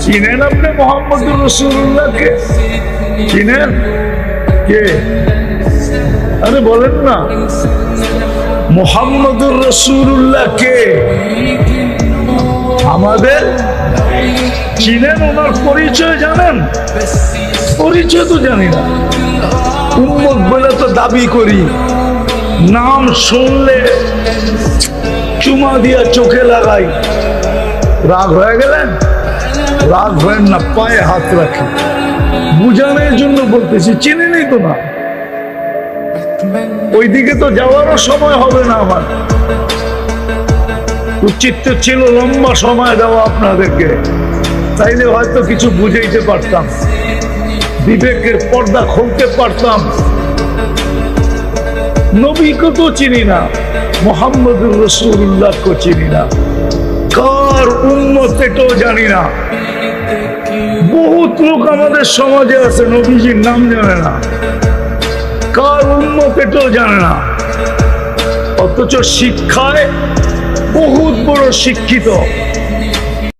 চিনেন আপনি মুহাম্মদুর রাসূলুল্লাহকে? চিনেন? কে? আরে বলেন না, মুহাম্মদুর রাসূলুল্লাহ কে? আমাদের চিনেন? ওনার পরিচয় জানেন? পরিচয় তো জানি না, উম্মত বলে তো দাবি করি, নাম শুনলে চুমা দিয়া চোখে লাগাই। রাগ হয়ে গেলেন? রাগ হয়েন না, পায়ে হাত রাখি, বুঝানোর জন্য বলতেছি। চিনেনই তো না, ওইদিকে তো যাওয়ারও সময় হবে না আমার। উচিত তো ছিল লম্বা সময় দেওয়া আপনাদেরকে, তাইলে হয়তো কিছু বুঝাইতে পারতাম, বিবেকের পর্দা খুলতে পারতাম। নবীকে তো চিনি না, মুহাম্মদুর রাসূলুল্লাহকে চিনি না, কার উম্মত এটাও জানি না। বহুত লোক আমাদের সমাজে আছে নবীজির নাম জানে না, কার উম্মত এটাও জানে না, অথচ শিক্ষায় বহুত বড় শিক্ষিত।